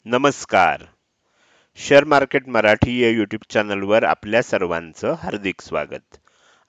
नमस्कार. Share market Marathi या YouTube चॅनलवर आपल्या सर्वांचं हार्दिक स्वागत.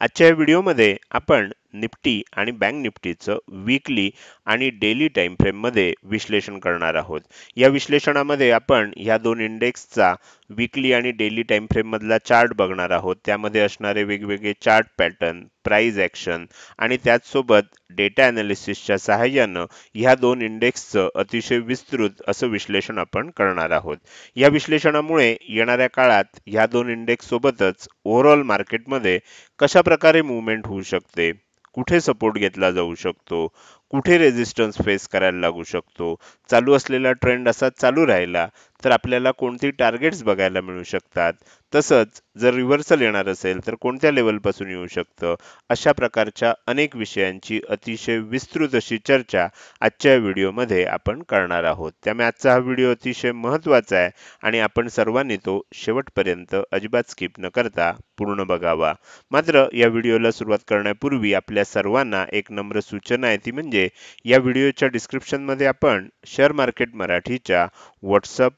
आजच्या या व्हिडिओमध्ये आपण निफ्टी आणि बँक निफ्टीचं वीकली आणि डेली टाइम फ्रेम मध्ये विश्लेषण करणार आहोत. या विश्लेषणामध्ये आपण ह्या दोन इंडेक्सचा वीकली आणि डेली टाइम फ्रेम मधला चार्ट बघणार आहोत. त्यामध्ये असणारे वेगवेगळे चार्ट पॅटर्न, प्राइस ऍक्शन आणि त्याचसोबत डेटा अनालिसिसच्या सहाय्यानं ह्या दोन इंडेक्सचं अतिशय विस्तृत असं विश्लेषण आपण करणार आहोत. या विश्लेषणामुळे येणाऱ्या काळात ह्या दोन इंडेक्स सोबतच ओव्हरऑल मार्केटमध्ये कशा प्रकारे मूवमेंट होऊ शकते, कुठे सपोर्ट घेतला जाऊ शकतो, कुठे रेझिस्टन्स फेस करायला लागू शकतो, चालू असलेला ट्रेंड असा चालू राहिला तर आपल्याला कोणती टार्गेट्स बघायला मिळू शकतात, तसंच जर रिव्हर्सल येणार असेल तर कोणत्या लेवलपासून येऊ शकतं, अशा प्रकारच्या अनेक विषयांची अतिशय विस्तृत अशी चर्चा आजच्या व्हिडिओमध्ये आपण करणार आहोत. त्यामुळे आजचा हा व्हिडिओ अतिशय महत्त्वाचा आहे आणि आपण सर्वांनी तो शेवटपर्यंत अजिबात स्किप न करता पूर्ण बघावा. मात्र या व्हिडिओला सुरुवात करण्यापूर्वी आपल्या सर्वांना एक नम्र सूचना आहे, ती म्हणजे या व्हिडिओच्या डिस्क्रिप्शनमध्ये आपण शेअर मार्केट मराठीच्या व्हॉट्सअप,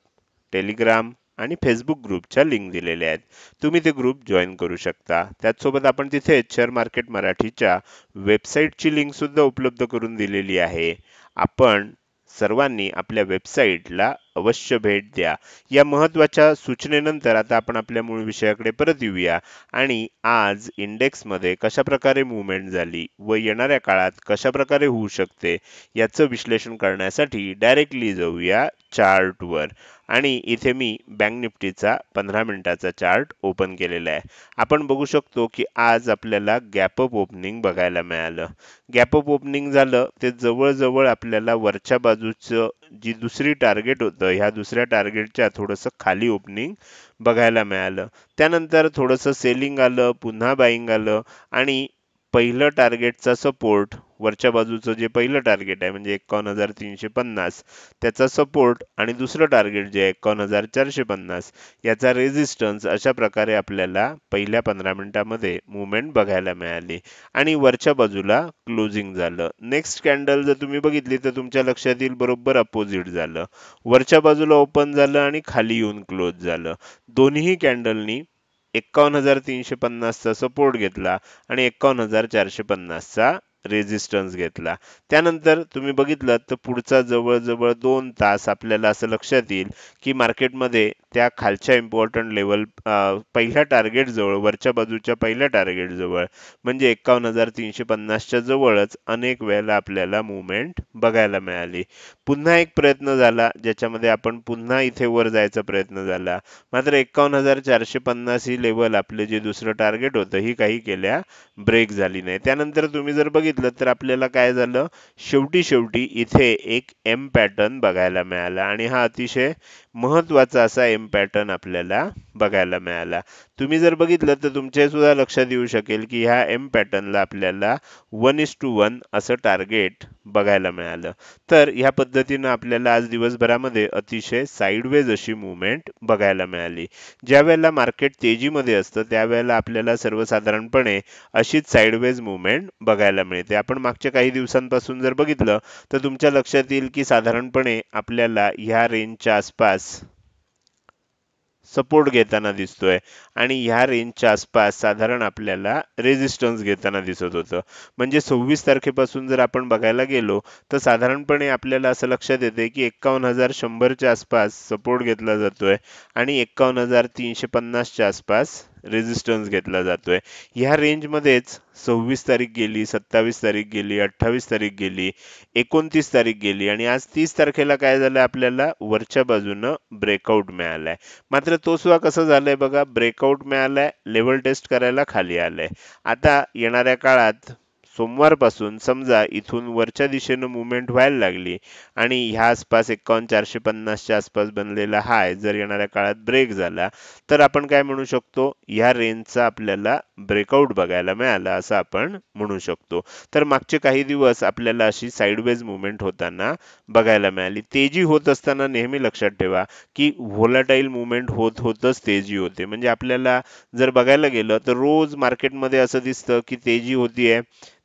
टेलिग्राम आणि फेसबुक ग्रुपच्या लिंक दिलेल्या आहेत. तुम्ही ते ग्रुप जॉईन करू शकता. त्याचसोबत आपण तिथे शेअर मार्केट मराठीच्या वेबसाईटची लिंक सुद्धा उपलब्ध करून दिलेली आहे. आपण सर्वांनी आपल्या वेबसाईटला अवश्य भेट द्या. या महत्त्वाच्या सूचनेनंतर आता आपण आपल्या मूळ विषयाकडे परत येऊया आणि आज इंडेक्समध्ये कशा प्रकारे मूवमेंट झाली व येणाऱ्या काळात कशा प्रकारे होऊ शकते याचं विश्लेषण करण्यासाठी डायरेक्टली जाऊया चार्टवर. आणि इथे मी बँक निफ्टीचा 15 मिनिटाचा चार्ट ओपन केलेला आहे. आपण बघू शकतो की आज आपल्याला गॅप अप ओपनिंग बघायला मिळालं. गॅप अप ओपनिंग झालं ते जवळजवळ आपल्याला वरच्या बाजूचं जी दुसरी टार्गेट होतं ह्या दुसऱ्या टार्गेटच्या थोडंसं खाली ओपनिंग बघायला मिळालं. त्यानंतर थोडंसं सेलिंग आलं, पुन्हा बाईंग आलं आणि पहिलं टार्गेटचा सपोर्ट, वरच्या बाजूचं जे पहिलं टार्गेट आहे म्हणजे 51,350 त्याचा सपोर्ट आणि दुसरं टार्गेट जे आहे 51,450 याचा रेझिस्टन्स, अशा प्रकारे आपल्याला पहिल्या 15 मिनिटामध्ये मूवमेंट बघायला मिळाली आणि वरच्या बाजूला क्लोजिंग झालं. नेक्स्ट कॅन्डल जर तुम्ही बघितली तर तुमच्या लक्षात येईल बरोबर अपोजिट झालं. वरच्या बाजूला ओपन झालं आणि खाली येऊन क्लोज झालं. दोन्ही कॅन्डलनी 51,350 चा सपोर्ट घेतला आणि 51,450 चा रेझिस्टन्स घेतला. त्यानंतर तुम्ही बघितलं तर पुढचा जवळजवळ 2 तास आपल्याला असं लक्षात येईल की मार्केटमध्ये त्या खालच्या इम्पॉर्टंट लेवल, पहिल्या टार्गेट जवळ, वरच्या बाजूच्या पहिल्या टार्गेट जवळ म्हणजे 51,350 च्या जवळच अनेक वेळेला आपल्याला मूवमेंट बघायला मिळाली. पुन्हा एक प्रयत्न झाला ज्याच्यामध्ये आपण पुन्हा इथे वर जायचा प्रयत्न झाला. मात्र 51,450 ही लेवल आपले जे दुसरं टार्गेट होतं ही काही केल्या ब्रेक झाली नाही. त्यानंतर तुम्ही जर बघितलं तर आपल्याला काय झालं, शेवटी इथे एक एम पॅटर्न बघायला मिळाला आणि हा अतिशय महत्त्वाचा असा एम पॅटर्न आपल्याला बघायला मिळाला. तुम्ही जर बघितलं तर तुमच्या सुद्धा लक्षात येऊ शकेल की ह्या एम पॅटर्नला आपल्याला 1:1 असं टार्गेट बघायला मिळालं. तर ह्या पद्धतीनं आपल्याला आज दिवसभरामध्ये अतिशय साइडवेज अशी मूवमेंट बघायला मिळाली. ज्या वेळेला मार्केट तेजीमध्ये असतं त्यावेळेला आपल्याला सर्वसाधारणपणे अशीच साइडवेज मूवमेंट बघायला मिळते. आपण मागच्या काही दिवसांपासून जर बघितलं तर तुमच्या लक्षात येईल की साधारणपणे आपल्याला ह्या रेंजच्या आसपास सपोर्ट घेताना दिसतोय आणि ह्या रेंजच्या आसपास साधारण आपल्याला रेझिस्टन्स घेताना दिसत होतं. म्हणजे 26 तारखेपासून जर आपण बघायला गेलो तर साधारणपणे आपल्याला असं लक्षात येते की 51,100 च्या आसपास सपोर्ट घेतला जातोय आणि 51,350 च्या आसपास रेझिस्टन्स घेतला जातोय. ह्या रेंजमध्येच 26 तारीख गेली, 27 तारीख गेली, 28 तारीख गेली, 29 तारीख गेली आणि आज 30 तारखेला काय झालं, आपल्याला वरच्या बाजूनं ब्रेकआउट मिळालाय. मात्र तो सुद्धा कसं झालंय बघा, ब्रेकआउट मिळालाय, लेवल टेस्ट करायला खाली आलाय. आता येणाऱ्या काळात सोमवारपासून समजा इथून वरच्या दिशेनं मूवमेंट व्हायला लागली आणि ह्या आसपास 51,450 च्या आसपास बनलेला हाय जर येणाऱ्या काळात ब्रेक झाला तर आपण काय म्हणू शकतो, ह्या रेंजचा आपल्याला ब्रेकआउट बघायला मिळाला असं आपण म्हणू शकतो. तर मागचे काही दिवस आपल्याला अशी साइडवेज मूवमेंट होताना बघायला मिळाली. तेजी होत असताना नेहमी लक्षात ठेवा की व्होलाटाईल मूवमेंट होतच तेजी होते. म्हणजे आपल्याला जर बघायला गेलं तर रोज मार्केटमध्ये असं दिसतं की तेजी होतीये,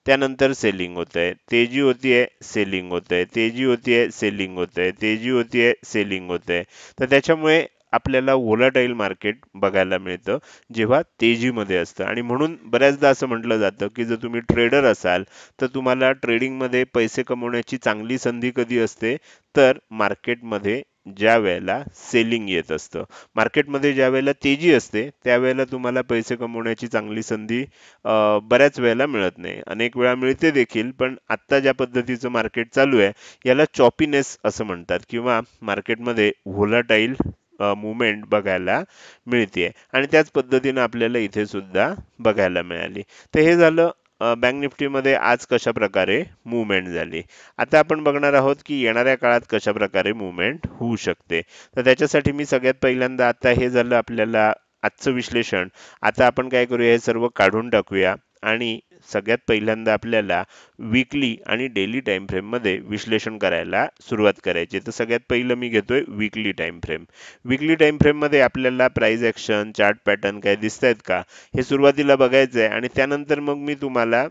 त्यानंतर सेलिंग होतंय, तेजी होतीये, सेलिंग होतंय, तेजी होतीये, सेलिंग होतंय, तेजी होतीये, सेलिंग होतंय. तर त्याच्यामुळे आपल्याला व्होलाटाईल मार्केट बघायला मिळतं जेव्हा तेजीमध्ये असतं. आणि म्हणून बऱ्याचदा असं म्हटलं जातं की जर तुम्ही ट्रेडर असाल तर तुम्हाला ट्रेडिंगमध्ये पैसे कमवण्याची चांगली संधी कधी असते, तर मार्केटमध्ये ज्या वेळेला सेलिंग येत असतं. मार्केटमध्ये ज्या वेळेला तेजी असते त्यावेळेला तुम्हाला पैसे कमवण्याची चांगली संधी बऱ्याच वेळेला मिळत नाही. अनेक वेळा मिळते देखील, पण आत्ता ज्या पद्धतीचं मार्केट चालू आहे याला चॉपीनेस असं म्हणतात किंवा मार्केटमध्ये व्होलाटाईल मूव्हमेंट बघायला मिळते. आणि त्याच पद्धतीनं आपल्याला इथे सुद्धा बघायला मिळाली. तर हे झालं बँक निफ्टीमध्ये आज कशा प्रकारे मूव्हमेंट झाली. आता आपण बघणार आहोत की येणाऱ्या काळात कशा प्रकारे मूव्हमेंट होऊ शकते. तर त्याच्यासाठी मी सगळ्यात पहिल्यांदा, आता हे झालं आपल्याला आजचं विश्लेषण. आता आपण काय करूया, हे सर्व काढून टाकूया आणि सगळ्यात पहिल्यांदा आपल्याला वीकली आणि डेली टाइम फ्रेम मध्ये विश्लेषण करायला सुरुवात करायची. तर सगळ्यात पहिलं मी घेतोय weekly time frame. Weekly time frame मध्ये आपल्याला प्राइस ऍक्शन, चार्ट पॅटर्न काय दिसतायत का हे सुरुवातीला बघायचं आहे आणि त्यानंतर मग मी तुम्हाला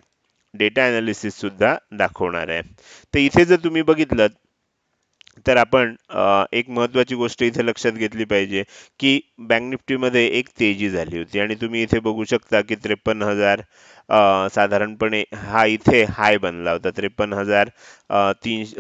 डेटा अनालिसिस सुद्धा दाखवणार आहे. तर इथे जर तुम्ही बघितलं तर आपण एक महत्त्वाची गोष्ट इथे लक्षात घेतली पाहिजे की बँक निफ्टीमध्ये एक तेजी झाली होती आणि तुम्ही इथे बघू शकता की 53,000 साधारणपणे हा इथे हाय बनला होता. 53,000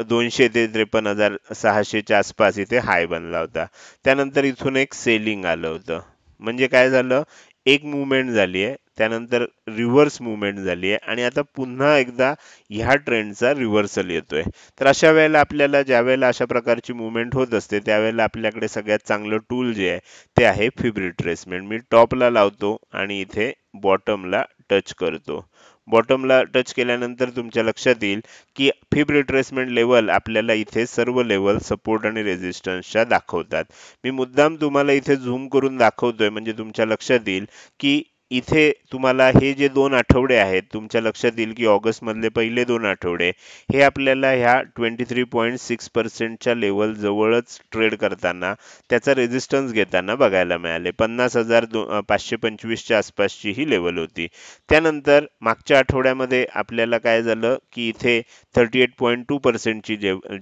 200 ते 53,600 च्या आसपास इथे हाय बनला होता. त्यानंतर इथून एक सेलिंग आलं होतं. म्हणजे काय झालं, एक मूव्हमेंट झाली आहे, त्यानंतर रिव्हर्स मूव्हमेंट झाली आहे आणि आता पुन्हा एकदा ह्या ट्रेंडचा रिव्हर्सल येतोय. तर अशा वेळेला आपल्याला, ज्या वेळेला अशा प्रकारची मूव्हमेंट होत असते त्यावेळेला आपल्याकडे सगळ्यात चांगलं टूल जे आहे ते आहे फिब रिट्रेसमेंट. मी टॉपला लावतो आणि इथे बॉटमला टच करतो. बॉटमला टच केल्यानंतर तुमच्या लक्षात येईल की फिब रिट्रेसमेंट लेवल आपल्याला इथे सर्व लेवल सपोर्ट आणि रेजिस्टन्सच्या दाखवतात. मी मुद्दाम तुम्हाला इथे झूम करून दाखवतोय म्हणजे तुमच्या लक्षात येईल की इथे तुम्हाला हे जे 2 आठवडे आहेत, तुमच्या लक्षात येईल की ऑगस्ट मधले पहिले 2 आठवडे हे आपल्याला ह्या 23.6% च्या लेवल जवळच ट्रेड करताना त्याचा रेजिस्टन्स घेताना बघायला मिळाले. 50,525 च्या आसपासची ही लेवल होती. त्यानंतर मागच्या आठवड्यामध्ये आपल्याला काय झालं की इथे 38.2% ची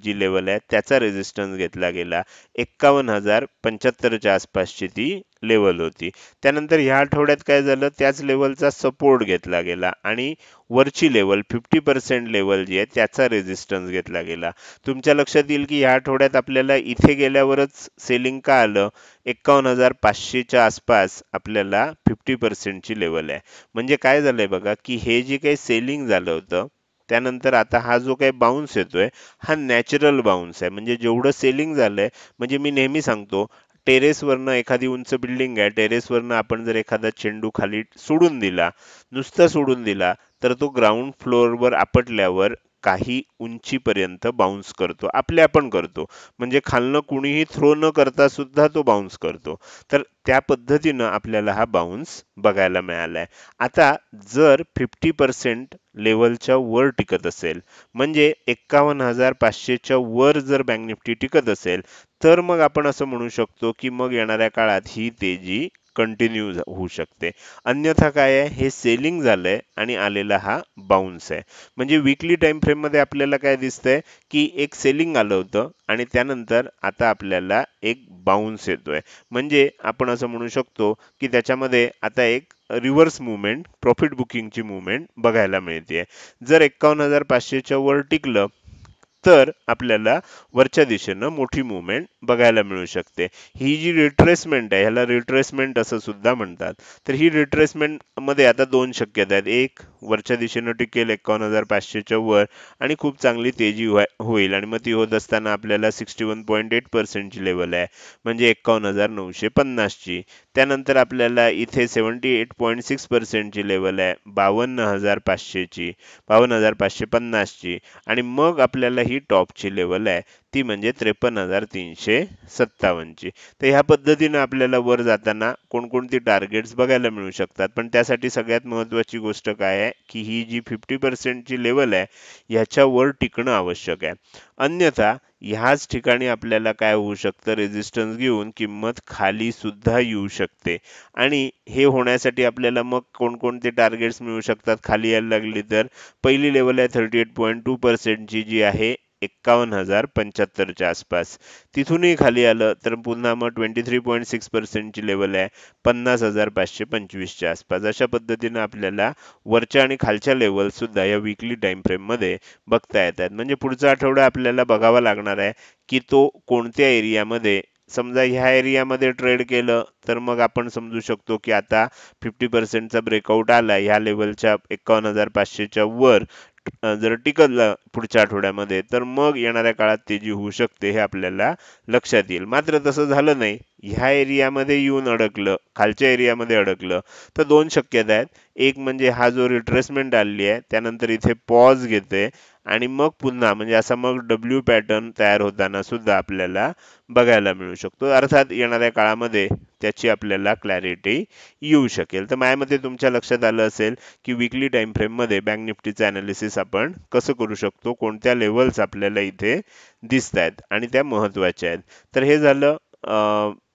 जी लेवल आहे त्याचा रेजिस्टन्स घेतला गेला. 51,075 च्या आसपासची ती लेवल होती. त्यानंतर ह्या आठवड्यात काय झालं, त्याच लेवलचा सपोर्ट घेतला गेला आणि वरची लेवल 50% लेवल जी आहे त्याचा रेजिस्टन्स घेतला गेला. तुमच्या लक्षात येईल की ह्या आठवड्यात आपल्याला इथे गेल्यावरच सेलिंग का आलं, 51,500 च्या आसपास आपल्याला 50% ची लेवल आहे. म्हणजे काय झालंय बघा की हे जे काही सेलिंग झालं होतं त्यानंतर आता हा जो काही बाउन्स येतोय हा नॅचरल बाउन्स आहे. म्हणजे जेवढं सेलिंग झालंय, म्हणजे मी नेहमी सांगतो टेरेसवरनं एखादी उंच बिल्डिंग आहे, टेरेसवरनं आपण जर एखादा चेंडू खाली सोडून दिला, नुसता सोडून दिला, तर तो ग्राउंड फ्लोअरवर आपटल्यावर काही उंचीपर्यंत बाउन्स करतो. आपले आपण करतो. म्हणजे खालनं कुणीही थ्रो न करता सुद्धा तो बाउन्स करतो. तर त्या पद्धतीनं आपल्याला हा बाउन्स बघायला मिळालाय. आता जर 50% लेवलच्या वर टिकत असेल, म्हणजे 51,500 च्या वर जर बँक निफ्टी टिकत असेल, तर मग आपण असं म्हणू शकतो की मग येणाऱ्या काळात ही तेजी कंटिन्यू होऊ शकते. अन्यथा काय आहे, हे सेलिंग झालंय आणि आलेला हा बाउन्स आहे. म्हणजे वीकली टाइम फ्रेम मध्ये आपल्याला काय दिसतंय की एक सेलिंग आलं होतं आणि त्यानंतर आता आपल्याला एक बाउन्स येतोय. म्हणजे आपण असं म्हणू शकतो की त्याच्यामध्ये आता एक रिव्हर्स मूव्हमेंट, प्रॉफिट बुकिंगची मूव्हमेंट बघायला मिळते. जर 51,500 च्या वर टिकलं तर आपल्याला वरच्या दिशेनं मोठी मूव्हमेंट बघायला मिळू शकते. ही जी रिट्रेसमेंट आहे ह्याला रिट्रेसमेंट असं सुद्धा म्हणतात. तर ही रिट्रेसमेंट मध्ये आता दोन शक्यता आहेत. एक, वरच्या दिशेनं टिकेल 51,500 च्या वर आणि खूप चांगली तेजी होईल आणि मग ती होत असताना आपल्याला 61.8% ची लेवल आहे, म्हणजे 51,950 ची. त्यानंतर आपल्याला इथे 78.6% ची लेवल आहे, 52,500 ची, 52,550 ची. आणि मग आपल्याला ही टॉपची लेवल आहे ती म्हणजे 53,357 ची. तर ह्या पद्धतीने आपल्याला वर जाताना कोणकोणती टार्गेट्स बघायला मिळू शकतात. पण त्यासाठी सगळ्यात महत्त्वाची गोष्ट काय आहे, की ही जी 50% ची लेवल आहे, ह्याच्यावर टिकणं आवश्यक आहे. अन्यथा ह्याच ठिकाणी आपल्याला काय होऊ शकतं, रेझिस्टन्स घेऊन किंमत खाली सुद्धा येऊ शकते. आणि हे होण्यासाठी आपल्याला मग कोणकोणते टार्गेट्स मिळू शकतात खाली यायला लागली तर? पहिली लेवल आहे 38.2% ची, जी आहे 51,075 च्या आसपास. तिथूनही खाली आलं तर पुन्हा मग 23.6% ची लेवल आहे 50,525 च्या आसपास. अशा पद्धतीने आपल्याला वरच्या आणि खालच्या लेवल सुद्धा या वीकली टाइम फ्रेम मध्ये बघता येतात. म्हणजे पुढचा आठवडा आपल्याला बघावा लागणार आहे, की तो कोणत्या एरियामध्ये, समजा ह्या एरियामध्ये ट्रेड केलं तर मग आपण समजू शकतो की आता 50% चा ब्रेकआउट आला ह्या लेवलच्या 51,500 च्या वर, जर टिकलं पुढच्या आठवड्यामध्ये तर मग येणाऱ्या काळात तेजी होऊ शकते, हे आपल्याला लक्षात येईल. मात्र तसं झालं नाही, ह्या एरियामध्ये येऊन अडकलं, खालच्या एरियामध्ये अडकलं, तर दोन शक्यता आहेत. एक म्हणजे हा जो रिट्रेसमेंट आली आहे त्यानंतर इथे पॉज घेते आणि मग पुन्हा म्हणजे असा मग डब्ल्यू पॅटर्न तयार होताना सुद्धा आपल्याला बघायला मिळू शकतो. अर्थात येणाऱ्या काळामध्ये त्याची आपल्याला क्लॅरिटी येऊ शकेल. तर माझ्या मते तुमच्या लक्षात आलं असेल की वीकली टाइम फ्रेम मध्ये बँक निफ्टीचं अनालिसिस आपण कसं करू शकतो, कोणत्या लेवल्स आपल्याला इथे दिसत आहेत आणि त्या महत्वाच्या आहेत. तर हे झालं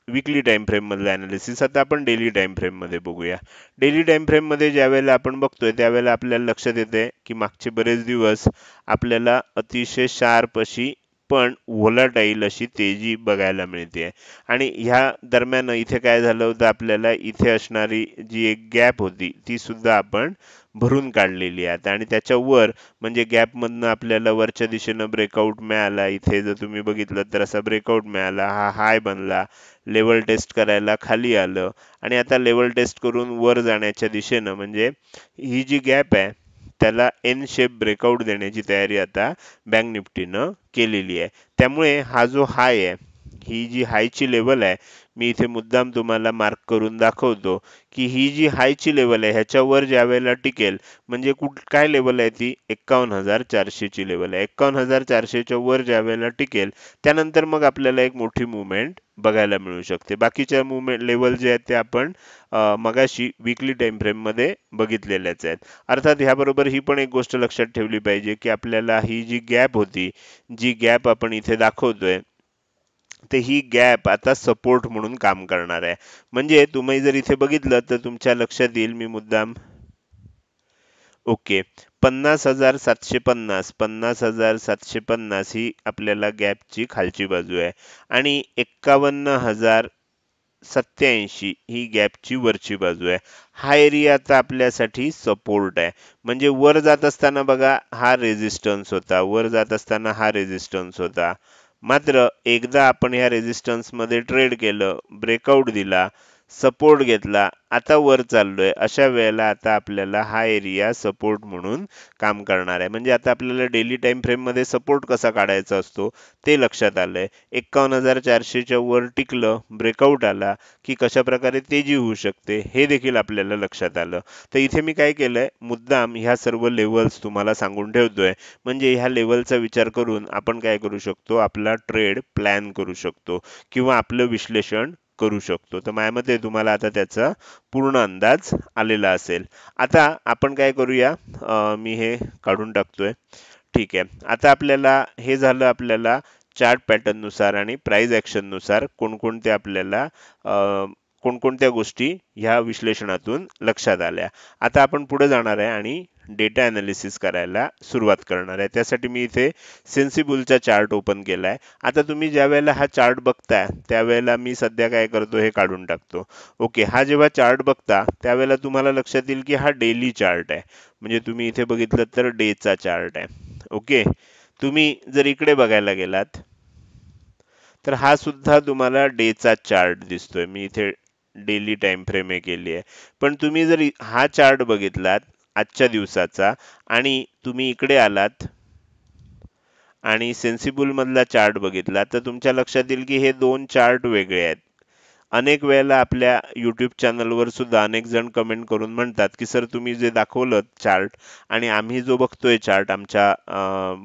वीकली टाइम फ्रेम मधलं अनालिसिस. आता आपण डेली टाइम फ्रेम मध्ये बघूया. डेली टाइम फ्रेम मध्ये ज्या वेळेला आपण बघतोय त्यावेळेला आपल्याला लक्षात येते की मागचे बरेच दिवस आपल्याला अतिशय शार्प अशी पण व्होलाटाईल अशी तेजी बघायला मिळते. आणि ह्या दरम्यान इथे काय झालं होतं, आपल्याला इथे असणारी जी एक गॅप होती ती सुद्धा आपण भरून काढलेली आहे. आणि त्याच्यावर म्हणजे गॅप मधनं आपल्याला वरच्या दिशेनं ब्रेकआउट मिळाला. इथे जर तुम्ही बघितलं तर असा ब्रेकआउट मिळाला, हा हाय बनला, लेवल टेस्ट करायला खाली आलं आणि आता लेवल टेस्ट करून वर जाण्याच्या दिशेनं म्हणजे ही जी गॅप आहे त्याला एन शेप ब्रेकआउट देण्याची तयारी आता बँक निफ्टीनं केलेली आहे. त्यामुळे हा जो हाय आहे, ही जी हायची लेवल आहे, मी इथे मुद्दाम तुम्हाला मार्क करून दाखवतो की ही जी हायची लेवल आहे ह्याच्यावर ज्या वेळेला टिकेल, म्हणजे काय लेवल आहे ती, 51,400 ची लेवल आहे. 51,400 च्या वर ज्या वेळेला टिकेल त्यानंतर मग आपल्याला एक मोठी मुवमेंट बघायला मिळू शकते. बाकीच्या मुवमेंट लेवल जे आहेत ते आपण मगाशी वीकली टाइम फ्रेम मध्ये बघितलेल्याच आहेत. अर्थात ह्याबरोबर ही पण एक गोष्ट लक्षात ठेवली पाहिजे की आपल्याला ही जी गॅप होती, जी गॅप आपण इथे दाखवतोय, ते ही गॅप आता सपोर्ट म्हणून काम करणार आहे. म्हणजे तुम्ही जर इथे बघितलं तर तुमच्या लक्षात येईल, मी मुद्दाम ओके, 50,750, 50,750 ही आपल्याला गॅपची खालची बाजू आहे आणि 51,087 ही गॅपची वरची बाजू आहे. हा एरिया आता आपल्यासाठी सपोर्ट आहे. म्हणजे वर जात असताना बघा हा रेझिस्टन्स होता, वर जात असताना हा रेझिस्टन्स होता. मात्र एकदा आपण ह्या रेझिस्टन्स मध्ये ट्रेड केलं, ब्रेकआउट दिला, सपोर्ट घेतला, आता वर चाललोय, अशा वेळेला आता आपल्याला हा एरिया सपोर्ट म्हणून काम करणार आहे. म्हणजे आता आपल्याला डेली टाइम फ्रेम मध्ये सपोर्ट कसा काढायचा असतो ते लक्षात आलंय. 51,400 च्या वर टिकलं, ब्रेकआउट आला की कशा प्रकारे तेजी होऊ शकते हे देखील आपल्याला लक्षात आलं. तर इथे मी काय केलंय, मुद्दाम ह्या सर्व लेवल्स तुम्हाला सांगून ठेवतोय. म्हणजे ह्या लेवलचा विचार करून आपण काय करू शकतो, आपला ट्रेड प्लॅन करू शकतो किंवा आपलं विश्लेषण करू शकतो. तर माझ्या मते तुम्हाला आता त्याचा पूर्ण अंदाज आलेला असेल. आता आपण काय करूया, मी हे काढून टाकतोय. ठीक आहे. आता आपल्याला हे झालं, आपल्याला चार्ट पॅटर्न नुसार आणि प्राइस ऍक्शन नुसार कोणकोणत्या आपल्याला कोणकोणत्या गोष्टी ह्या विश्लेषणातून लक्षात आल्या. आता आपण पुढे जाणार आहे आणि डेटा अनालिसिस करायला सुरुवात करणार आहे. त्यासाठी मी इथे सेन्सिबलचा चार्ट ओपन केलाय. आता तुम्ही ज्या वेळेला हा चार्ट बघताय त्यावेळेला मी सध्या काय करतो हे काढून टाकतो. ओके, हा जेव्हा चार्ट बघता त्यावेळेला तुम्हाला लक्षात येईल की हा डेली चार्ट आहे. म्हणजे तुम्ही इथे बघितलं तर डेचा चार्ट आहे. ओके, तुम्ही जर इकडे बघायला गेलात तर हा सुद्धा तुम्हाला डेचा चार्ट दिसतोय. मी इथे डेली टाइम फ्रेम हे केली आहे. पण तुम्ही जर हा चार्ट बघितलात आजच्या दिवसाचा आणि तुम्ही इकडे आलात आणि सेन्सिबल मधला चार्ट बघितला तर तुमच्या लक्षात येईल की हे दोन चार्ट वेगळे आहेत. अनेक वेळेला आपल्या YouTube चॅनलवर सुद्धा अनेक जण कमेंट करून म्हणतात, की "सर तुम्ही जे दाखवलं चार्ट आणि आम्ही जो बघतोय चार्ट आमच्या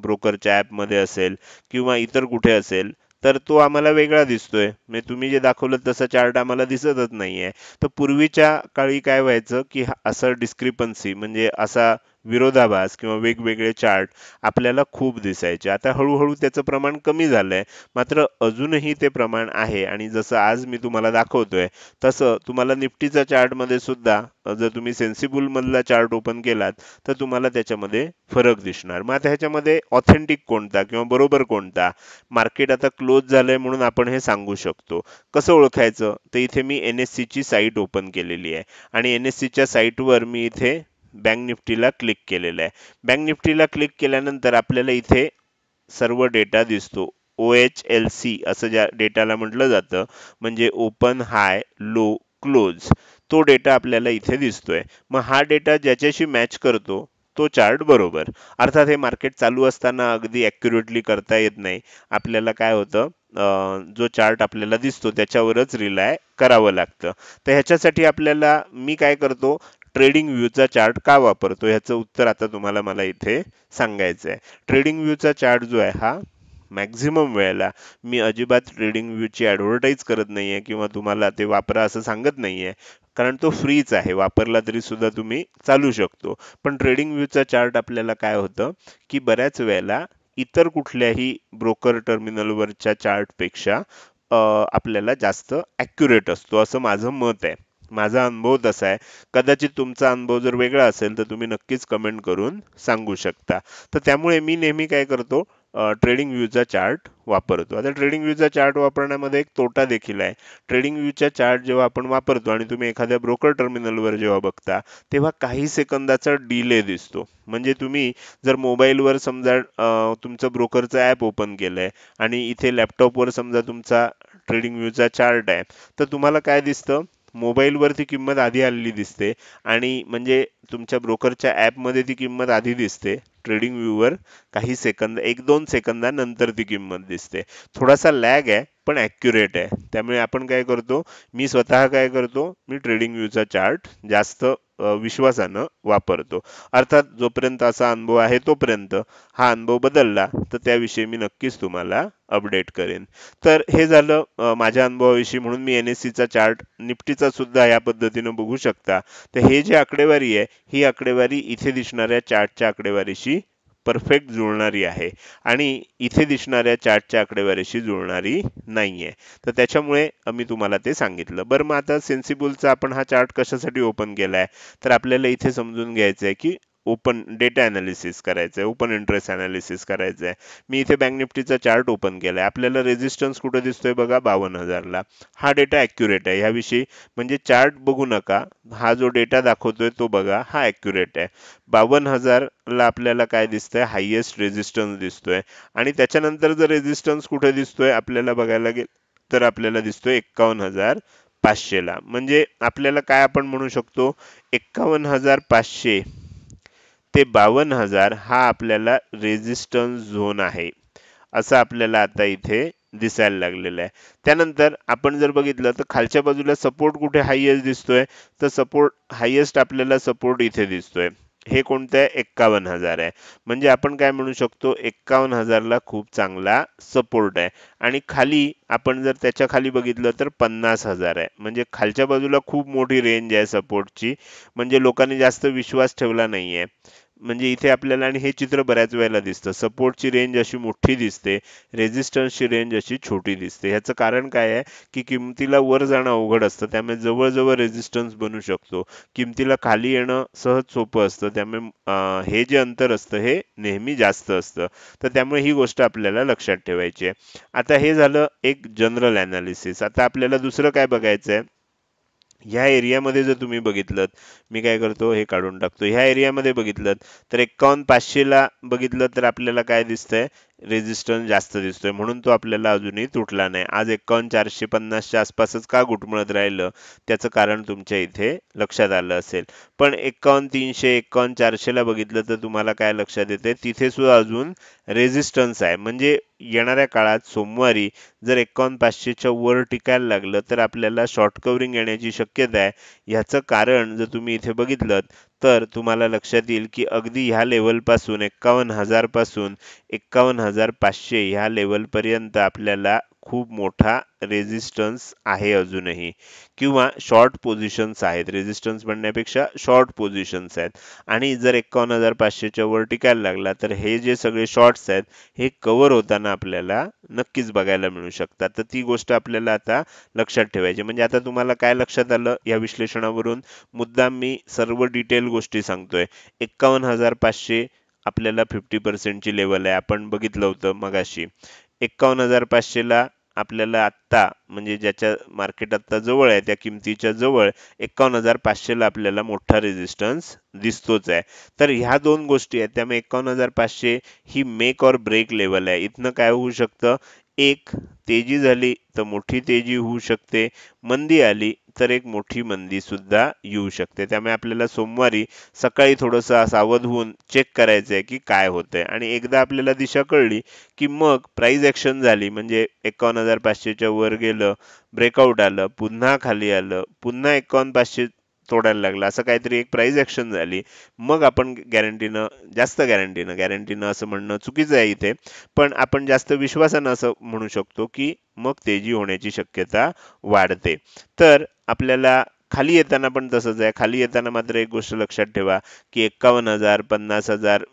ब्रोकरच्या ॲपमध्ये असेल किंवा इतर कुठे असेल, तर तो आम्हाला वेगळा दिसतोय. म्हणजे तुम्ही जे दाखवलं तसा चार्ट आम्हाला दिसतच नाहीये." तर पूर्वीच्या काळी काय व्हायचं, की असं डिस्क्रिपन्सी म्हणजे असा विरोधाभास किंवा वेगवेगळे चार्ट आपल्याला खूप दिसायचे. आता हळू त्याचं प्रमाण कमी झालंय. मात्र अजूनही ते प्रमाण आहे आणि जसं आज मी तुम्हाला दाखवतोय, तसं तुम्हाला निफ्टीच्या चार्टमध्ये सुद्धा जर तुम्ही सेन्सिबल मधला चार्ट ओपन केलात, तर तुम्हाला त्याच्यामध्ये फरक दिसणार. मग आता ह्याच्यामध्ये ऑथेंटिक कोणता किंवा बरोबर कोणता? मार्केट आता क्लोज झालंय म्हणून आपण हे सांगू शकतो. कसं ओळखायचं? तर इथे मी NSE ची साईट ओपन केलेली आहे आणि NSE च्या साईटवर मी इथे बँक निफ्टीला क्लिक केलेलं आहे. बँक निफ्टीला क्लिक केल्यानंतर आपल्याला इथे सर्व डेटा दिसतो. OHLC असं ज्या डेटाला म्हटलं जातं, म्हणजे ओपन, हाय, लो, क्लोज. तो डेटा आपल्याला इथे दिसतोय. मग हा डेटा ज्याच्याशी मॅच करतो तो चार्ट बरोबर. अर्थात हे मार्केट चालू असताना अगदी ॲक्युरेटली करता येत नाही. आपल्याला काय होतं, जो चार्ट आपल्याला दिसतो त्याच्यावरच रिलाय करावं लागतं. तर ह्याच्यासाठी आपल्याला मी काय करतो, ट्रेडिंग व्ह्यूचा चार्ट का वापरतो ह्याचं उत्तर आता तुम्हाला मला इथे सांगायचं आहे. ट्रेडिंग व्ह्यूचा चार्ट जो आहे हा मॅक्झिमम वेळेला मी अजिबात ट्रेडिंग व्ह्यूची ॲडव्हर्टाईज करत नाहीये किंवा तुम्हाला ते वापरा असं सांगत नाहीये. कारण तो फ्रीच आहे. वापरला तरी सुद्धा तुम्ही चालू शकतो. पण ट्रेडिंग व्ह्यूचा चार्ट आपल्याला काय होतं, की बऱ्याच वेळेला इतर कुठल्याही ब्रोकर टर्मिनलवरच्या चार्टपेक्षा आपल्याला जास्त ॲक्युरेट असतो असं माझं मत आहे. माझा अनुभव तसा आहे. कदाचित तुमचा अनुभव जर वेगळा असेल तर तुम्ही नक्कीच कमेंट करून सांगू शकता. तर त्यामुळे मी नेहमी काय करतो, ट्रेडिंग व्ह्यूचा चार्ट वापरतो. आता ट्रेडिंग व्ह्यूचा चार्ट वापरण्यामध्ये एक तोटा देखील आहे. ट्रेडिंग व्ह्यूचा चार्ट जेव्हा आपण वापरतो आणि तुम्ही एखाद्या ब्रोकर टर्मिनलवर जेव्हा बघता, तेव्हा काही सेकंदाचा डिले दिसतो. म्हणजे तुम्ही जर मोबाईलवर समजा तुमचं ब्रोकरचं ॲप ओपन केलंय आणि इथे लॅपटॉपवर समजा तुमचा ट्रेडिंग व्ह्यूचा चार्ट आहे, तर तुम्हाला काय दिसतं, मोबाईलवर ती किंमत आधी आलेली दिसते आणि म्हणजे तुमच्या ब्रोकरच्या ॲपमध्ये ती किंमत आधी दिसते. ट्रेडिंग व्ह्यूवर काही सेकंद 1-2 सेकंदानंतर ती किंमत दिसते. थोडासा लॅग आहे, पण ॲक्युरेट आहे. त्यामुळे आपण काय करतो, मी स्वतः काय करतो, मी ट्रेडिंग व्ह्यूचा चार्ट जास्त विश्वासानं वापरतो. अर्थात जोपर्यंत असा अनुभव आहे तोपर्यंत. हा अनुभव बदलला तर त्याविषयी मी नक्कीच तुम्हाला अपडेट करेन. तर हे झालं माझ्या अनुभवाविषयी, म्हणून मी NSEचा चार्ट, निफ्टीचा सुद्धा या पद्धतीनं बघू शकता. तर हे जे आकडेवारी आहे, ही आकडेवारी इथे दिसणाऱ्या चार्टच्या आकडेवारीशी परफेक्ट जुळणारी आहे आणि इथे दिसणाऱ्या चार्टच्या आकडेवारीशी जुळणारी नाहीये. तर त्याच्यामुळे मी तुम्हाला ते सांगितलं. बरं, मग आता सेन्सिबलचा आपण हा चार्ट कशासाठी ओपन केलाय, तर आपल्याला इथे समजून घ्यायचं आहे की ओपन डेटा अनालिसिस करायचं आहे, ओपन इंटरेस्ट अनालिसिस करायचं आहे. मी इथे बँक निफ्टीचा चार्ट ओपन केलाय. आपल्याला रेझिस्टन्स कुठे दिसतोय बघा, 52,000 ला. हा डेटा ॲक्युरेट आहे. ह्याविषयी म्हणजे चार्ट बघू नका, हा जो डेटा दाखवतोय तो बघा, हा ॲक्युरेट आहे. 52,000 ला आपल्याला काय दिसतंय, हायेस्ट रेझिस्टन्स दिसतोय आणि त्याच्यानंतर जर रेझिस्टन्स कुठे दिसतोय आपल्याला बघायला गेलं तर आपल्याला दिसतोय 51,500 ला. म्हणजे आपल्याला काय आपण म्हणू शकतो, 51,500 ते 52,000 हा आपल्याला रेझिस्टन्स झोन आहे, असं आपल्याला आता इथे दिसायला लागलेलं आहे. त्यानंतर आपण जर बघितलं तर खालच्या बाजूला सपोर्ट कुठे हायेस्ट दिसतोय, तर सपोर्ट हायेस्ट आपल्याला सपोर्ट इथे दिसतोय. हे कोणतं आहे, 51,000 आहे. म्हणजे आपण काय म्हणू शकतो, 51,000 ला खूप चांगला सपोर्ट आहे आणि खाली आपण जर त्याच्या खाली बघितलं तर 50,000 आहे. म्हणजे खालच्या बाजूला खूप मोठी रेंज आहे सपोर्टची. म्हणजे लोकांनी जास्त विश्वास ठेवला नाहीये. म्हणजे इथे आपल्याला, आणि हे चित्र बऱ्याच वेळेला दिसतं, सपोर्टची रेंज अशी मोठी दिसते, रेझिस्टन्सची रेंज अशी छोटी दिसते. ह्याचं कारण काय आहे, की किमतीला वर जाणं अवघड असतं, त्यामुळे जवळ रेझिस्टन्स बनू शकतो. किमतीला खाली येणं सहज सोपं असतं, त्यामुळे हे जे अंतर असतं हे नेहमी जास्त असतं. तर त्यामुळे ही गोष्ट आपल्याला लक्षात ठेवायची आहे. आता हे झालं एक जनरल अनालिसिस. आता आपल्याला दुसरं काय बघायचं आहे, ह्या एरियामध्ये जर तुम्ही बघितलं, मी काय करतो, हे काढून टाकतो. ह्या एरियामध्ये बघितलं तर 51,500 ला बघितलं तर आपल्याला काय दिसतंय, रेझिस्टन्स जास्त दिसतोय, म्हणून तो आपल्याला अजूनही तुटला नाही. आज 51,450च्या आसपासच का घुटमळत राहिलं, त्याचं कारण तुमच्या इथे लक्षात आलं असेल. पण 51,300 51,400 ला बघितलं तर तुम्हाला काय लक्षात येते, तिथे सुद्धा अजून रेझिस्टन्स आहे. म्हणजे येणाऱ्या काळात सोमवारी जर 51,500च्या वर टिकायला लागलं तर आपल्याला शॉर्ट कव्हरिंग येण्याची शक्यता आहे. ह्याचं कारण जर तुम्ही इथे बघितलं तर तुम्हाला लक्षात येईल की अगदी ह्या लेवलपासून 51,000 पासून 51,500 ह्या लेवलपर्यंत आपल्याला खूप मोठा रेझिस्टन्स आहे अजूनही, किंवा शॉर्ट पोझिशन्स आहेत. रेझिस्टन्स म्हणण्यापेक्षा शॉर्ट पोझिशन्स आहेत. आणि जर 51,500च्या वर टिकायला लागला तर हे जे सगळे शॉर्ट्स आहेत हे कव्हर होताना आपल्याला नक्कीच बघायला मिळू शकतात. तर ती गोष्ट आपल्याला आता लक्षात ठेवायची. म्हणजे आता तुम्हाला काय लक्षात आलं या विश्लेषणावरून? मुद्दाम मी सर्व डिटेल गोष्टी सांगतोय. 51,500 आपल्याला 50% ची लेवल आहे, आपण बघितलं होतं मगाशी. 51,500 ला आपल्याला आत्ता, म्हणजे ज्याच्या मार्केट आत्ता जवळ आहे त्या किमतीच्या जवळ 51,500 ला आपल्याला मोठा रेझिस्टन्स दिसतोच आहे. तर ह्या दोन गोष्टी आहेत, त्यामुळे 51,500 ही मेक और ब्रेक लेवल आहे. इथनं काय होऊ शकतं, एक तेजी झाली तर मोठी तेजी होऊ शकते, मंदी आली तर एक मोठी मंदी सुद्धा येऊ शकते. त्यामुळे आपल्याला सोमवारी सकाळी थोडंसं सावध होऊन चेक करायचं आहे की काय होतंय. आणि एकदा आपल्याला दिशा कळली की मग प्राइस ऍक्शन झाली, म्हणजे 51,500च्या वर गेलं, ब्रेकआउट आलं, पुन्हा खाली आलं, पुन्हा 51,500 तोडायला लागलं, असं काहीतरी एक प्राइस ऍक्शन झाली, मग आपण गॅरंटीनं असं म्हणणं चुकीचं आहे इथे, पण आपण जास्त विश्वासानं असं म्हणू शकतो की मग तेजी होण्याची शक्यता वाढते. तर आपल्याला खाली येताना पण तसंच आहे. खाली येताना मात्र एक गोष्ट लक्षात ठेवा की 51,000, 50,000,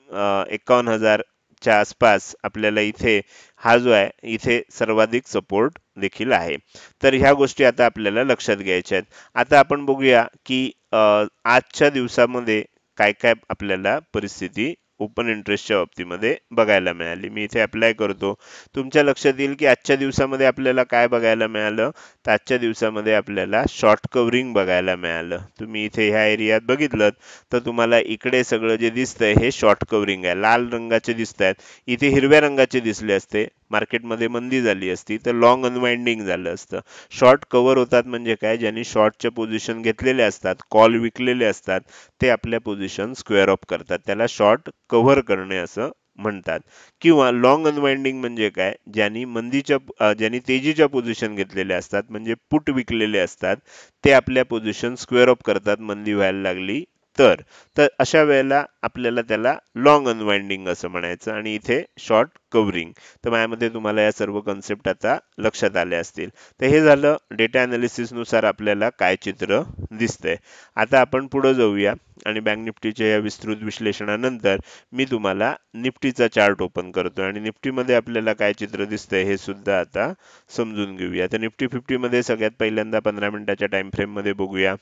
51,000 च्या आसपास आपल्याला इथे हा जो आहे इथे सर्वाधिक सपोर्ट देखील आहे. तर ह्या गोष्टी आता आपल्याला लक्षात घ्यायच्या आहेत. आता आपण बघूया की आजच्या दिवसामध्ये काय काय आपल्याला परिस्थिती ओपन इंटरेस्टच्या बाबतीमध्ये बघायला मिळाली. मी इथे अप्लाय करतो. तुमच्या लक्षात येईल की आजच्या दिवसामध्ये आपल्याला काय बघायला मिळालं, तर आजच्या दिवसामध्ये आपल्याला शॉर्ट कव्हरिंग बघायला मिळालं. तुम्ही इथे ह्या एरियात बघितलं तर तुम्हाला इकडे सगळं जे दिसतंय हे शॉर्ट कव्हरिंग आहे. लाल रंगाचे दिसत आहेत, इथे हिरव्या रंगाचे दिसले असते, मार्केटमध्ये मंदी झाली असती तर लॉंग अनवाइंडिंग झालं असतं. शॉर्ट कव्हर होतात म्हणजे काय, ज्यांनी शॉर्टच्या पोझिशन घेतलेले असतात, कॉल विकलेले असतात, ते आपल्या पोझिशन स्क्वेअर ऑफ करतात. त्याला शॉर्ट कव्हर करणे असं म्हणतात. किंवा लॉंग अनवाइंडिंग म्हणजे काय, ज्यांनी तेजीच्या पोझिशन घेतलेल्या असतात, म्हणजे पुट विकलेले असतात, ते आपल्या पोझिशन स्क्वेअर ऑफ करतात मंदी व्हायला लागली तर. तर अशा वेळेला आपल्याला त्याला लॉंग अनवाइंडिंग असं म्हणायचं, आणि इथे शॉर्ट कव्हरिंग. तर माझ्यामध्ये तुम्हाला या सर्व कन्सेप्ट आता लक्षात आल्या असतील. तर हे झालं डेटा अनालिसिस नुसार आपल्याला काय चित्र दिसतंय. आता आपण पुढे जाऊया आणि बँक निफ्टीच्या या विस्तृत विश्लेषणानंतर मी तुम्हाला निफ्टीचा चार्ट ओपन करतो आणि निफ्टीमध्ये आपल्याला काय चित्र दिसतंय हे सुद्धा आता समजून घेऊया. तर निफ्टी 50 मध्ये सगळ्यात पहिल्यांदा 15 मिनिटाच्या टाइम फ्रेम मध्ये बघूया.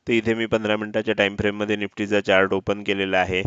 तर इथे मी 15 मिनिटाच्या टाइम फ्रेम मध्ये निफ्टीचा चार्ट ओपन केलेला आहे.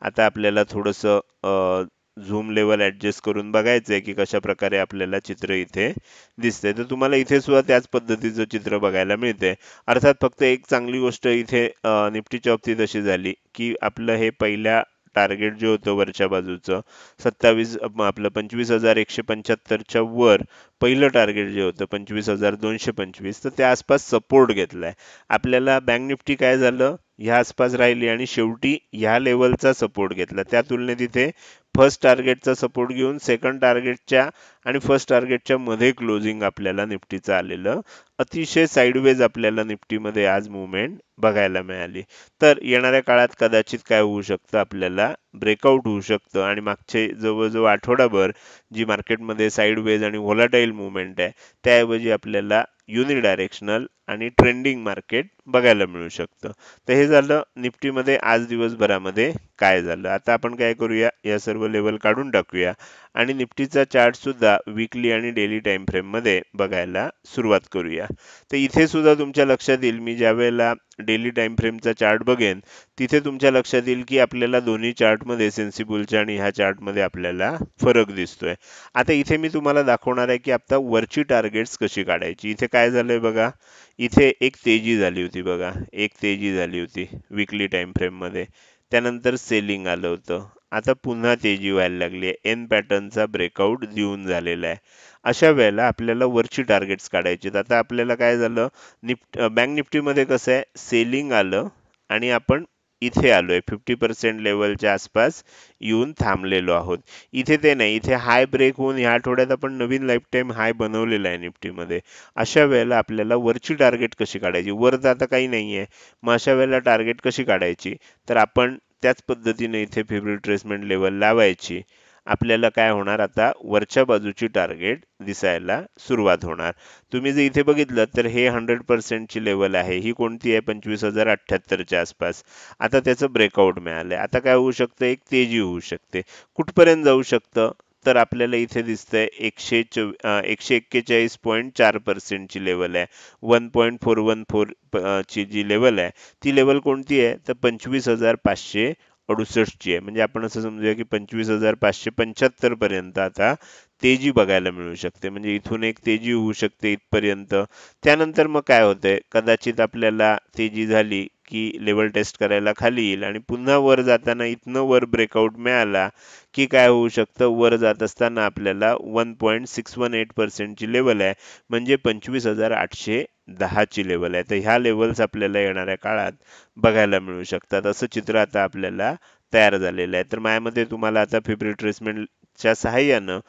आता आपल्याला थोडंसं झूम लेवल ऍडजस्ट करून बघायचंय की कशा प्रकारे आपल्याला चित्र इथे दिसतंय. तर तुम्हाला इथे सुद्धा त्याच पद्धतीचं चित्र बघायला मिळते. अर्थात फक्त एक चांगली गोष्ट इथे निफ्टीच्या बाबतीत अशी झाली की आपलं हे पहिल्या टार्गेट जे होतं वरच्या बाजूचं 25,175च्या वर पहिलं टार्गेट जे होतं 25,225, तर त्या आसपास सपोर्ट घेतलाय आपल्याला. बँक निफ्टी काय झालं, ह्या आसपास राहिली आणि शेवटी ह्या लेवलचा सपोर्ट घेतला. त्या तुलनेत इथे फर्स्ट टार्गेटचा सपोर्ट घेऊन सेकंड टार्गेटच्या आणि फर्स्ट टार्गेटच्या मध्ये क्लोजिंग आपल्याला निफ्टीचं आलेलं. अतिशय साईडवेज आपल्याला निफ्टीमध्ये आज मुवमेंट बघायला मिळाली. तर येणाऱ्या काळात कदाचित काय होऊ शकतं, आपल्याला ब्रेकआउट होऊ शकतं आणि मागचे जवळजवळ आठवडाभर जी मार्केटमध्ये साईडवेज आणि व्होलाटाईल मुवमेंट आहे त्याऐवजी आपल्याला युनिडायरेक्शनल आणि ट्रेंडिंग मार्केट बघायला मिळू शकतं. तर हे झालं निफ्टीमध्ये आज दिवसभरामध्ये काय झालं. आता आपण काय करूया, या सर्व लेवल काढून टाकूया आणि निफ्टीचा चार्ट सुद्धा वीकली आणि डेली टाइम फ्रेम मध्ये बघायला सुरुवात करूया. तर इथे सुद्धा तुमच्या लक्षात येईल, मी ज्या वेळेला डेली टाइम फ्रेमचा चार्ट बघेन तिथे तुमच्या लक्षात येईल की आपल्याला दोन्ही चार्टमध्ये सेन्सिबलच्या आणि ह्या चार्टमध्ये आपल्याला फरक दिसतोय. आता इथे मी तुम्हाला दाखवणार आहे की आता वरची टार्गेट्स कशी काढायची. इथे काय झालंय बघा, इथे एक तेजी झाली होती बघा, एक तेजी झाली होती वीकली टाइम फ्रेम मध्ये, त्यानंतर सेलिंग आलं होतं आता पुन्हा तेजी व्हायला लागली आहे. एन पॅटर्नचा ब्रेकआउट देऊन झालेला आहे. अशा वेळेला आपल्याला वरची टार्गेट्स काढायची. आता आपल्याला काय झालं, बँक निफ्टीमध्ये कसं आहे, सेलिंग आलं आणि आपण इथे आलोय 50% लेवलच्या आसपास येऊन थांबलेलो आहोत. इथे ते नाही, इथे हाय ब्रेक होऊन ह्या आठवड्यात आपण नवीन लाईफ टाईम हाय बनवलेला आहे निफ्टीमध्ये. अशा वेळेला आपल्याला वरची टार्गेट कशी काढायची, वर तर आता काही नाहीये. मग अशा वेळेला टार्गेट कशी काढायची, तर आपण त्याच पद्धतीने इथे फेब्रुअरी रिट्रेसमेंट लेवल लावायची. आपल्याला काय होणार, आता वरच्या बाजूची टार्गेट दिसायला सुरुवात होणार. तुम्ही जर इथे बघितलं तर हे 100% ची लेवल आहे. ही कोणती आहे, 25,078 च्या आसपास. आता त्याचं ब्रेकआउट मिळालंय. आता काय होऊ शकतं, एक तेजी होऊ शकते. कुठपर्यंत जाऊ शकतं, तर आपल्याला इथे दिसतंय 141.4% ची लेवल आहे. 1.414 ची जी लेवल आहे, ती लेवल कोणती आहे, तर 25,568 ची आहे. म्हणजे आपण असं समजूया की 25,575 पर्यंत आता तेजी बघायला मिळू शकते. म्हणजे इथून एक तेजी होऊ शकते इथपर्यंत. त्यानंतर मग काय होतंय, कदाचित आपल्याला तेजी झाली की लेवल टेस्ट करायला खाली येईल आणि पुन्हा वर जाताना इथनं वर ब्रेकआउट मिळाला की काय होऊ शकतं, वर जात असताना आपल्याला 1.618% ची लेवल आहे. म्हणजे 25,810 ची लेवल आहे. तर ह्या लेवल्स आपल्याला येणाऱ्या काळात बघायला मिळू शकतात. असं चित्र आता आपल्याला तयार झालेलं आहे. तर माझ्यामध्ये तुम्हाला आता फेब्रुअरी ट्रेसमेंटच्या सहाय्यानं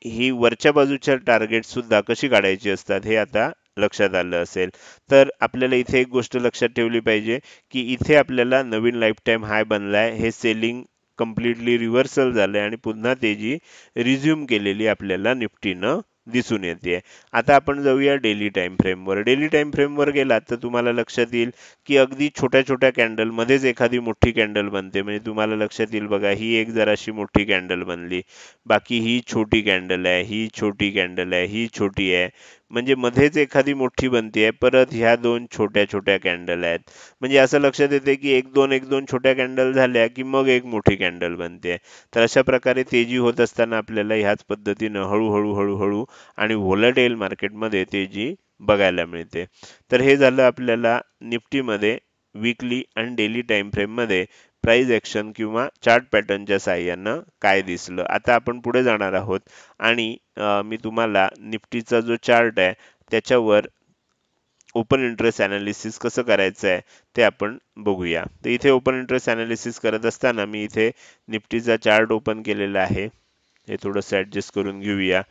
ही वरच्या बाजूच्या टार्गेट सुद्धा कशी काढायची असतात हे आता लक्षात आलं असेल. तर आपल्याला इथे एक गोष्ट लक्षात ठेवली पाहिजे की इथे आपल्याला नवीन लाईफ टाईम हाय बनलाय. हे सेलिंग कम्प्लिटली रिव्हर्सल झालंय आणि पुन्हा तेजी रिझ्यूम केलेली आपल्याला निफ्टीनं दिसून येते. आता आपण जाऊया डेली टाइम फ्रेमवर. डेली टाइम फ्रेमवर गेलात तर तुम्हाला लक्षात येईल की अगदी छोट्या छोट्या कॅन्डल मध्येच एखादी मोठी कॅन्डल बनते. म्हणजे तुम्हाला लक्षात येईल बघा, ही एक जराशी मोठी कॅन्डल बनली, बाकी ही छोटी कॅन्डल आहे, ही छोटी कॅन्डल आहे, ही छोटी आहे. म्हणजे मध्येच एखादी मोठी बनते, परत ह्या दोन छोट्या छोट्या कॅन्डल आहेत. म्हणजे असं लक्षात येते की एक दोन छोट्या कॅन्डल झाल्या की मग एक मोठी कॅन्डल बनते. तर अशा प्रकारे तेजी होत असताना आपल्याला ह्याच पद्धतीनं हळूहळू हळूहळू आणि व्होलाटाईल मार्केटमध्ये तेजी बघायला मिळते. तर हे झालं आपल्याला निफ्टीमध्ये वीकली आणि डेली टाइम फ्रेममध्ये प्राइस ऍक्शन किंवा चार्ट पॅटर्नच्या साहाय्यानं काय दिसलं. आता आपण पुढे जाणार आहोत आणि मी तुम्हाला निफ्टीचा जो चार्ट आहे त्याच्यावर ओपन इंटरेस्ट अनालिसिस कसं करायचं आहे ते आपण बघूया. तर इथे ओपन इंटरेस्ट अनालिसिस करत असताना मी इथे निफ्टीचा चार्ट ओपन केलेला आहे. हे थोडंसं ऍडजस्ट करून घेऊया.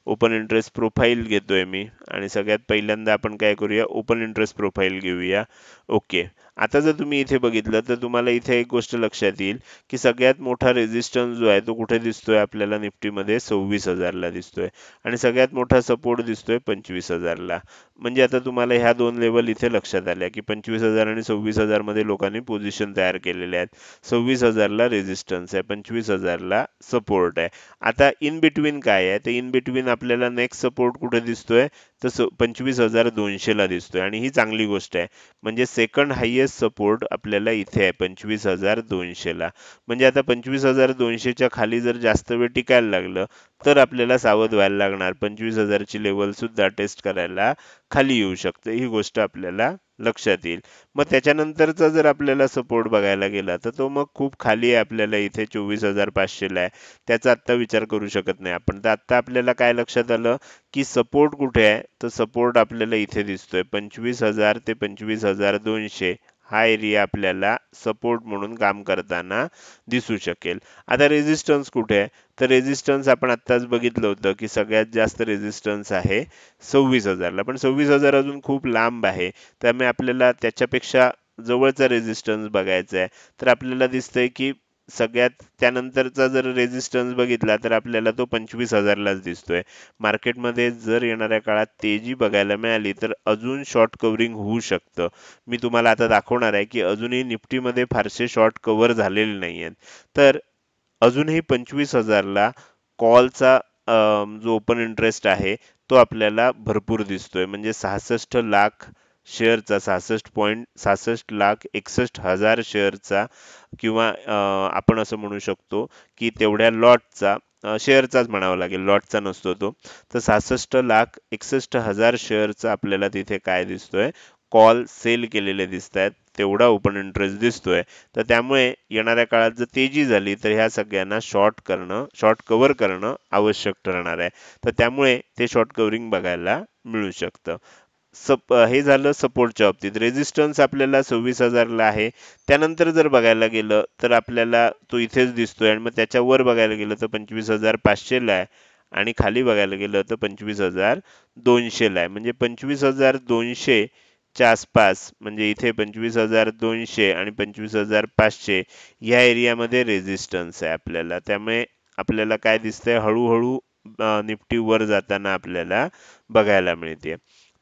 ओपन इंटरेस्ट प्रोफाईल घेतोय मी आणि सगळ्यात पहिल्यांदा आपण काय करूया, ओपन इंटरेस्ट प्रोफाईल घेऊया. ओके. आता जर तुम्ही इथे बघितलं तर तुम्हाला इथे एक गोष्ट लक्षात येईल की सगळ्यात मोठा रेझिस्टन्स जो आहे तो कुठे दिसतोय आपल्याला निफ्टीमध्ये, 26,000 ला दिसतोय आणि सगळ्यात मोठा सपोर्ट दिसतोय 25,000 ला. म्हणजे आता तुम्हाला ह्या दोन लेवल इथे लक्षात आल्या की 25,000 आणि 26,000 मध्ये लोकांनी पोझिशन तयार केलेल्या आहेत. 26,000 ला रेझिस्टन्स आहे, 25,000 ला सपोर्ट आहे. आता इन बिटवीन काय आहे, तर इन बिटवीन आपल्याला नेक्स्ट सपोर्ट कुठे दिसतोय, तर 25,200 ला दिसतोय आणि ही चांगली गोष्ट आहे. म्हणजे सेकंड हायेस्ट सपोर्ट आपल्याला इथे आहे 25,200 ला. म्हणजे आता 25,200 च्या खाली जर जास्त वेळ टिकायला लागलं तर आपल्याला सावध व्हायला लागणार. 25,000 ची लेवल सुद्धा टेस्ट करायला खाली येऊ शकते, ही गोष्ट आपल्याला लक्षात येईल. मग त्याच्यानंतरचा जर आपल्याला सपोर्ट बघायला गेला तर तो मग खूप खाली आहे, आपल्याला इथे 24,500 ला आहे. त्याचा आत्ता विचार करू शकत नाही आपण. तर आत्ता आपल्याला काय लक्षात आलं की सपोर्ट कुठे आहे, तर सपोर्ट आपल्याला इथे दिसतोय 25,000 ते 25,200. हा एरिया आपल्याला सपोर्ट म्हणून काम करताना दिसू शकेल. आता रेझिस्टन्स कुठे आहे, तर रेझिस्टन्स आपण आत्ताच बघितलं होतं की सगळ्यात जास्त रेझिस्टन्स आहे 26,000 ला. पण 26,000 अजून खूप लांब आहे, त्यामुळे आपल्याला त्याच्यापेक्षा जवळचा रेझिस्टन्स बघायचा आहे. तर आपल्याला दिसतंय की सगळ्यात त्यानंतरचा जर रेझिस्टन्स बघितला तर आपल्याला तो 25,000 लाच दिसतोय. मार्केटमध्ये जर येणाऱ्या काळात तेजी बघायला मिळाली तर अजून शॉर्ट कव्हरिंग होऊ शकतं. मी तुम्हाला आता दाखवणार आहे की अजूनही निफ्टीमध्ये फारसे शॉर्ट कव्हर झालेले नाहीयेत. तर अजूनही 25,000 ला कॉलचा जो ओपन इंटरेस्ट आहे तो आपल्याला भरपूर दिसतोय. म्हणजे 66 लाख शेअरचा, 66.66 लाख 61 हजार शेअरचा किंवा आपण असं म्हणू शकतो की तेवढ्या लॉटचा, शेअरचाच म्हणावा लागेल, लॉटचा नसतो तो. तर 66 लाख 61 हजार शेअरचा आपल्याला तिथे काय दिसतोय, कॉल सेल केलेले दिसत आहेत. तेवढा ओपन इंटरेस्ट दिसतोय. तर त्यामुळे येणाऱ्या काळात जर तेजी झाली तर ह्या सगळ्यांना शॉर्ट कव्हर करणं आवश्यक ठरणार आहे. तर त्यामुळे ते शॉर्ट कव्हरिंग बघायला मिळू शकतं. हे झालं सपोर्टच्या बाबतीत. रेझिस्टन्स आपल्याला 26,000 ला आहे. त्यानंतर जर बघायला गेलं तर आपल्याला तो इथेच दिसतोय आणि मग त्याच्यावर बघायला गेलं तर 25,500 ला आहे आणि खाली बघायला गेलं तर 25,200 ला आहे. म्हणजे 25,200 च्या आसपास, म्हणजे इथे 25,200 आणि 25,500 या एरियामध्ये रेझिस्टन्स आहे आपल्याला. त्यामुळे आपल्याला काय दिसतंय, हळूहळू निफ्टी वर जाताना आपल्याला बघायला मिळते.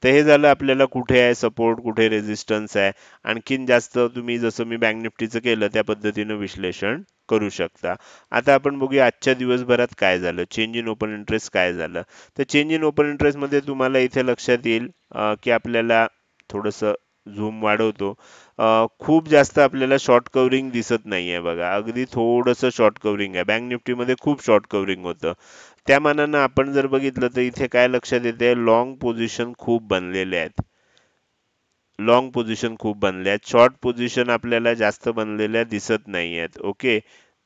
तर हे झालं आपल्याला कुठे आहे सपोर्ट, कुठे रेझिस्टन्स आहे. आणखीन जास्त तुम्ही जसं मी बँक निफ्टीचं केलं त्या पद्धतीनं विश्लेषण करू शकता. आता आपण बघूया आजच्या दिवसभरात काय झालं, चेंज इन ओपन इंटरेस्ट काय झालं. तर चेंज इन ओपन इंटरेस्ट मध्ये तुम्हाला इथे लक्षात येईल की आपल्याला थोडंसं झूम वाढवतो. खूप जास्त आपल्याला शॉर्ट कव्हरिंग दिसत नाहीये बघा. अगदी थोडंसं शॉर्ट कव्हरिंग आहे. बँक निफ्टीमध्ये खूप शॉर्ट कव्हरिंग होतं. त्या मानानं आपण जर बघितलं तर इथे काय लक्षात येते, लॉंग पोझिशन खूप बनलेले आहेत. लॉंग पोझिशन खूप बनल्या आहेत. शॉर्ट पोझिशन आपल्याला जास्त बनलेल्या दिसत नाही आहेत. ओके.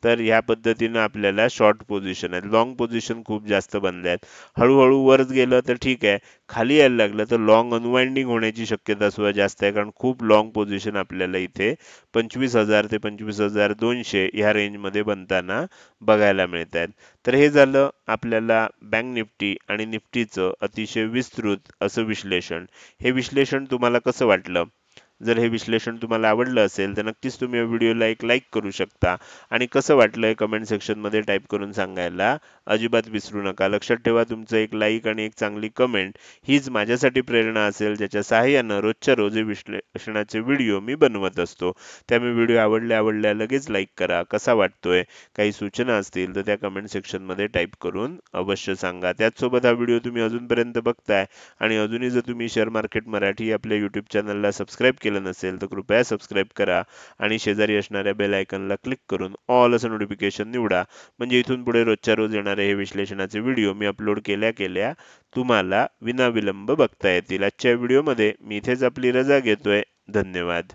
तर ह्या पद्धतीनं आपल्याला शॉर्ट पोझिशन आहेत. लॉंग पोझिशन खूप जास्त बनल्या आहेत. हळूहळू वरच गेलं तर ठीक आहे. खाली यायला लागलं तर लॉंग अनवाइंडिंग होण्याची शक्यता सुद्धा जास्त आहे. कारण खूप लॉंग पोझिशन आपल्याला इथे 25,000 ते 25,200 ह्या रेंजमध्ये बनताना बघायला मिळत आहेत. तर हे झालं आपल्याला बँक निफ्टी आणि निफ्टीचं अतिशय विस्तृत असं विश्लेषण. हे विश्लेषण तुम्हाला कसं वाटलं? जर हे विश्लेषण तुम्हाला आवडलं असेल तर नक्कीच तुम्ही या व्हिडिओला एक लाईक करू शकता आणि कसं वाटलं हे कमेंट सेक्शनमध्ये टाईप करून सांगायला अजिबात विसरू नका. लक्षात ठेवा, तुमचं एक लाईक आणि एक चांगली कमेंट हीच माझ्यासाठी प्रेरणा असेल, ज्याच्या सहाय्यानं रोजच्या रोज हे विश्लेषणाचे व्हिडिओ मी बनवत असतो. त्यामुळे व्हिडिओ आवडल्या लगेच लाईक करा. कसा वाटतोय, काही सूचना असतील तर त्या कमेंट सेक्शनमध्ये टाईप करून अवश्य सांगा. त्याचसोबत हा व्हिडिओ तुम्ही अजूनपर्यंत बघताय आणि अजूनही जर तुम्ही शेअर मार्केट मराठी आपल्या यूट्यूब चॅनलला सबस्क्राईब केलं नसेल तर कृपया सबस्क्राईब करा आणि शेजारी असणाऱ्या बेल आयकॉनला क्लिक करून ऑल असं नोटिफिकेशन निवडा. म्हणजे इथून पुढे रोजच्या रोज येणारे हे विश्लेषणाचे व्हिडिओ मी अपलोड केल्या केल्या तुम्हाला विनाविलंब बघता येतील. आजच्या व्हिडिओमध्ये मी इथेच आपली रजा घेतोय. धन्यवाद.